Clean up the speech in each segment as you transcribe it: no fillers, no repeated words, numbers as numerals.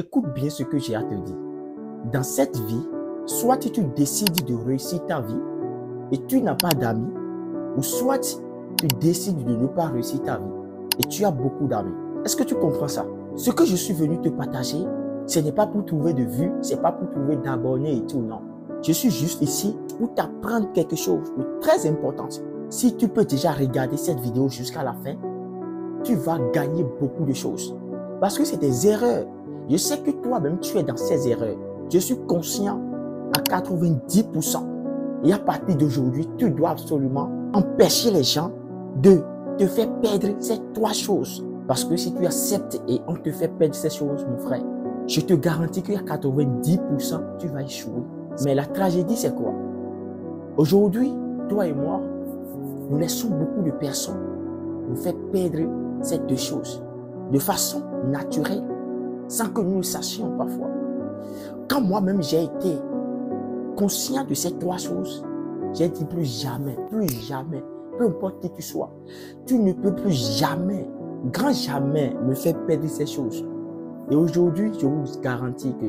Écoute bien ce que j'ai à te dire. Dans cette vie, soit tu décides de réussir ta vie et tu n'as pas d'amis, ou soit tu décides de ne pas réussir ta vie et tu as beaucoup d'amis. Est-ce que tu comprends ça? Ce que je suis venu te partager, ce n'est pas pour trouver de vues, ce n'est pas pour trouver d'abonnés et tout, non. Je suis juste ici pour t'apprendre quelque chose de très important. Si tu peux déjà regarder cette vidéo jusqu'à la fin, tu vas gagner beaucoup de choses. Parce que c'est des erreurs. Je sais que toi-même, tu es dans ces erreurs. Je suis conscient à 90%. Et à partir d'aujourd'hui, tu dois absolument empêcher les gens de te faire perdre ces trois choses. Parce que si tu acceptes et on te fait perdre ces choses, mon frère, je te garantis qu'il y a 90%, tu vas échouer. Mais la tragédie, c'est quoi? Aujourd'hui, toi et moi, nous laissons beaucoup de personnes nous faire perdre ces deux choses de façon naturelle, sans que nous le sachions parfois. Quand moi-même j'ai été conscient de ces trois choses, j'ai dit plus jamais, peu importe qui tu sois, tu ne peux plus jamais, grand jamais me faire perdre ces choses. Et aujourd'hui, je vous garantis que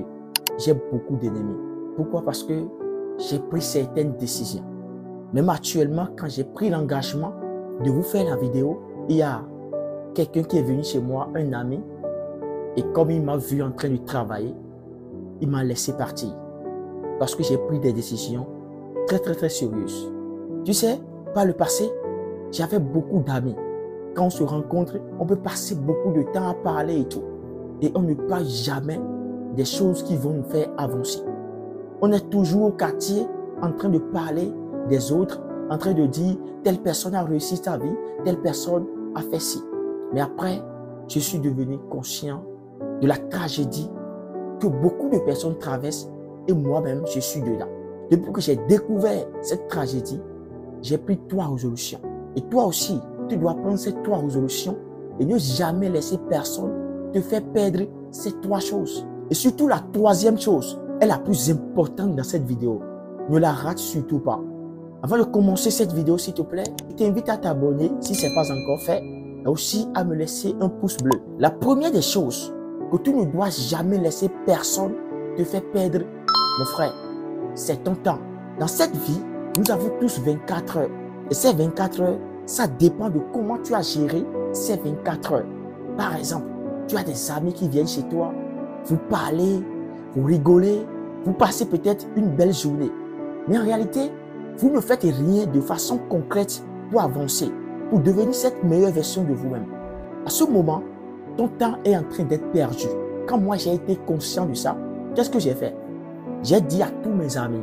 j'ai beaucoup d'ennemis. Pourquoi? Parce que j'ai pris certaines décisions. Même actuellement, quand j'ai pris l'engagement de vous faire la vidéo, il y a quelqu'un qui est venu chez moi, un ami, et comme il m'a vu en train de travailler, il m'a laissé partir. Parce que j'ai pris des décisions très sérieuses. Tu sais, par le passé, j'avais beaucoup d'amis. Quand on se rencontre, on peut passer beaucoup de temps à parler et tout. Et on ne parle jamais des choses qui vont nous faire avancer. On est toujours au quartier en train de parler des autres, en train de dire telle personne a réussi sa vie, telle personne a fait ci. Mais après, je suis devenu conscient de la tragédie que beaucoup de personnes traversent et moi-même, je suis dedans. Depuis que j'ai découvert cette tragédie, j'ai pris trois résolutions. Et toi aussi, tu dois prendre ces trois résolutions et ne jamais laisser personne te faire perdre ces trois choses. Et surtout la troisième chose est la plus importante dans cette vidéo. Ne la rate surtout pas. Avant de commencer cette vidéo, s'il te plaît, je t'invite à t'abonner si ce n'est pas encore fait et aussi à me laisser un pouce bleu. La première des choses que tu ne dois jamais laisser personne te faire perdre, mon frère, c'est ton temps. Dans cette vie, nous avons tous 24 heures. Et ces 24 heures, ça dépend de comment tu as géré ces 24 heures. Par exemple, tu as des amis qui viennent chez toi, vous parlez, vous rigolez, vous passez peut-être une belle journée. Mais en réalité, vous ne faites rien de façon concrète pour avancer, pour devenir cette meilleure version de vous-même. À ce moment, ton temps est en train d'être perdu. Quand moi j'ai été conscient de ça, qu'est-ce que j'ai fait? J'ai dit à tous mes amis,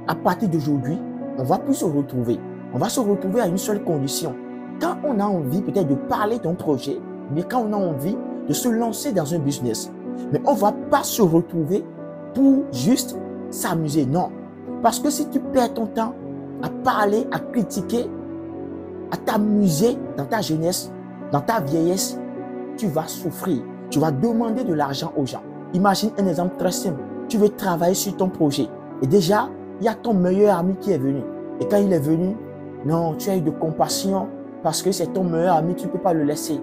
à partir d'aujourd'hui, on va plus se retrouver. On va se retrouver à une seule condition. Quand on a envie peut-être de parler d'un projet, mais quand on a envie de se lancer dans un business, mais on ne va pas se retrouver pour juste s'amuser, non. Parce que si tu perds ton temps à parler, à critiquer, à t'amuser dans ta jeunesse, dans ta vieillesse, tu vas souffrir. Tu vas demander de l'argent aux gens. Imagine un exemple très simple. Tu veux travailler sur ton projet. Et déjà, il y a ton meilleur ami qui est venu. Et quand il est venu, non, tu as eu de compassion parce que c'est ton meilleur ami, tu ne peux pas le laisser.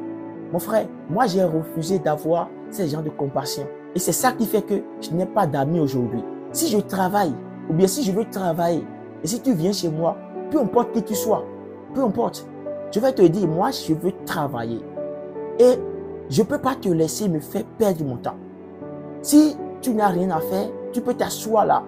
Mon frère, moi j'ai refusé d'avoir ces gens de compassion. Et c'est ça qui fait que je n'ai pas d'amis aujourd'hui. Si je travaille, ou bien si je veux travailler, et si tu viens chez moi, peu importe qui tu sois, peu importe, je vais te dire, moi je veux travailler. Et je ne peux pas te laisser me faire perdre mon temps. Si tu n'as rien à faire, tu peux t'asseoir là.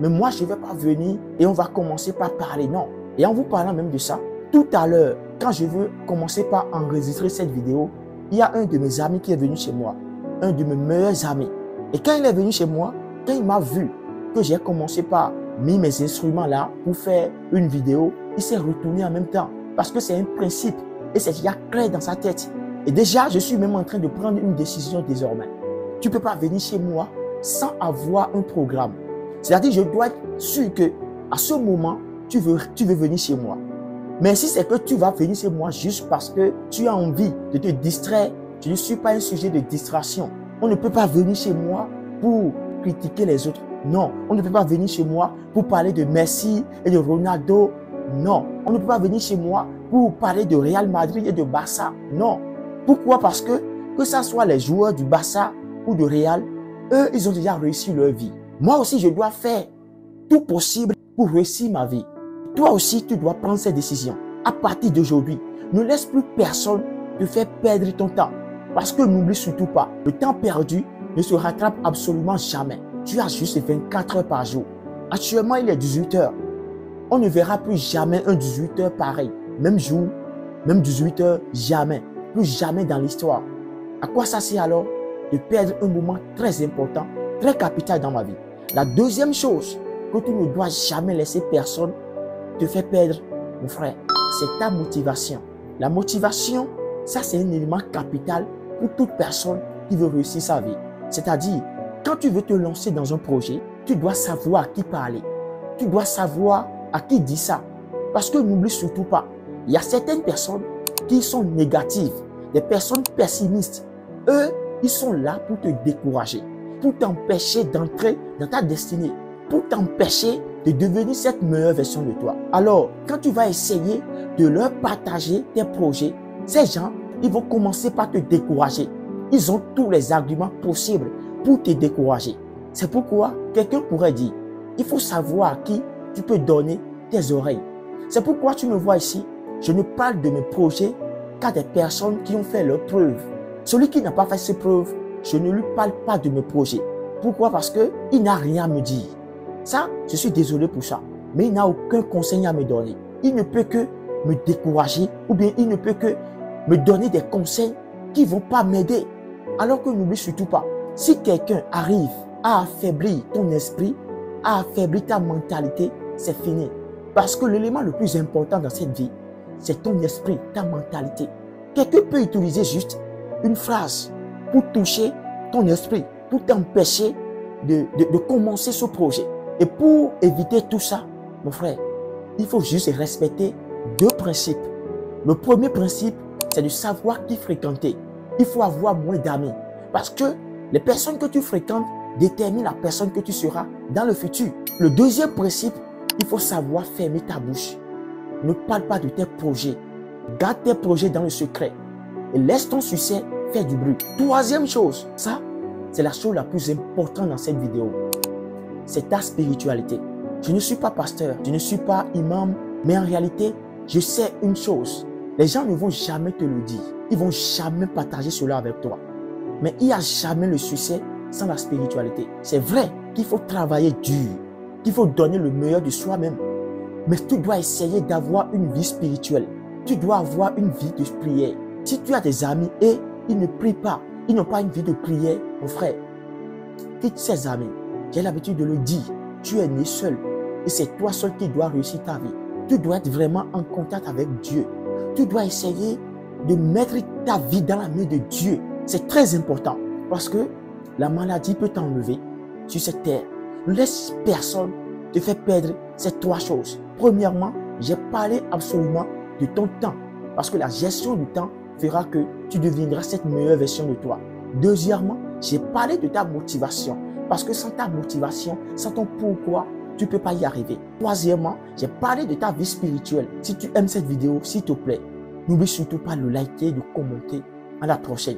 Mais moi, je ne vais pas venir et on va commencer par parler. Non. Et en vous parlant même de ça, tout à l'heure, quand je veux commencer par enregistrer cette vidéo, il y a un de mes amis qui est venu chez moi. Un de mes meilleurs amis. Et quand il est venu chez moi, quand il m'a vu que j'ai commencé par mettre mes instruments là pour faire une vidéo, il s'est retourné en même temps. Parce que c'est un principe. Et c'est déjà clair dans sa tête. Et déjà, je suis même en train de prendre une décision désormais. Tu ne peux pas venir chez moi sans avoir un programme. C'est-à-dire, je dois être sûr que à ce moment, tu veux venir chez moi. Mais si c'est que tu vas venir chez moi juste parce que tu as envie de te distraire, je ne suis pas un sujet de distraction. On ne peut pas venir chez moi pour critiquer les autres. Non, on ne peut pas venir chez moi pour parler de Messi et de Ronaldo. Non, on ne peut pas venir chez moi pour parler de Real Madrid et de Barça. Non. Pourquoi? Parce que ce soit les joueurs du Barça ou de Real, Eux, ils ont déjà réussi leur vie. Moi aussi, je dois faire tout possible pour réussir ma vie. Toi aussi, tu dois prendre ces décisions. À partir d'aujourd'hui, ne laisse plus personne te faire perdre ton temps. Parce que n'oublie surtout pas, le temps perdu ne se rattrape absolument jamais. Tu as juste 24 heures par jour. Actuellement, il est 18 heures. On ne verra plus jamais un 18 heures pareil. Même jour, même 18 heures, jamais. Plus jamais dans l'histoire. À quoi ça sert alors de perdre un moment très important, très capital dans ma vie? La deuxième chose que tu ne dois jamais laisser personne te faire perdre, mon frère, c'est ta motivation. La motivation, ça c'est un élément capital pour toute personne qui veut réussir sa vie. C'est-à-dire, quand tu veux te lancer dans un projet, tu dois savoir à qui parler. Tu dois savoir à qui dire ça. Parce que n'oublie surtout pas, il y a certaines personnes qui sont négatives, des personnes pessimistes. Eux, ils sont là pour te décourager, pour t'empêcher d'entrer dans ta destinée, pour t'empêcher de devenir cette meilleure version de toi. Alors, quand tu vas essayer de leur partager tes projets, ces gens, ils vont commencer par te décourager. Ils ont tous les arguments possibles pour te décourager. C'est pourquoi quelqu'un pourrait dire, il faut savoir à qui tu peux donner tes oreilles. C'est pourquoi tu me vois ici, je ne parle de mes projets qu'à des personnes qui ont fait leurs preuves. Celui qui n'a pas fait ses preuves, je ne lui parle pas de mes projets. Pourquoi? Parce qu'il n'a rien à me dire. Ça, je suis désolé pour ça. Mais il n'a aucun conseil à me donner. Il ne peut que me décourager ou bien il ne peut que me donner des conseils qui ne vont pas m'aider. Alors que n'oublie surtout pas, si quelqu'un arrive à affaiblir ton esprit, à affaiblir ta mentalité, c'est fini. Parce que l'élément le plus important dans cette vie, c'est ton esprit, ta mentalité. Quelqu'un peut utiliser juste une phrase pour toucher ton esprit, pour t'empêcher de commencer ce projet. Et pour éviter tout ça, mon frère, il faut juste respecter deux principes. Le premier principe, c'est de savoir qui fréquenter. Il faut avoir moins d'amis. Parce que les personnes que tu fréquentes déterminent la personne que tu seras dans le futur. Le deuxième principe, il faut savoir fermer ta bouche. Ne parle pas de tes projets. Garde tes projets dans le secret. Et laisse ton succès faire du bruit. Troisième chose, ça, c'est la chose la plus importante dans cette vidéo. C'est ta spiritualité. Je ne suis pas pasteur, je ne suis pas imam, mais en réalité, je sais une chose. Les gens ne vont jamais te le dire. Ils ne vont jamais partager cela avec toi. Mais il n'y a jamais le succès sans la spiritualité. C'est vrai qu'il faut travailler dur, qu'il faut donner le meilleur de soi-même. Mais tu dois essayer d'avoir une vie spirituelle. Tu dois avoir une vie de prière. Si tu as des amis et ils ne prient pas, ils n'ont pas une vie de prière, mon frère, quitte ces amis. J'ai l'habitude de le dire, tu es né seul et c'est toi seul qui dois réussir ta vie. Tu dois être vraiment en contact avec Dieu. Tu dois essayer de mettre ta vie dans la main de Dieu. C'est très important parce que la maladie peut t'enlever sur cette terre. Ne laisse personne te faire perdre ces trois choses. Premièrement, j'ai parlé absolument de ton temps parce que la gestion du temps fera que tu deviendras cette meilleure version de toi. Deuxièmement, j'ai parlé de ta motivation parce que sans ta motivation, sans ton pourquoi, tu ne peux pas y arriver. Troisièmement, j'ai parlé de ta vie spirituelle. Si tu aimes cette vidéo, s'il te plaît, n'oublie surtout pas de liker, de commenter. À la prochaine.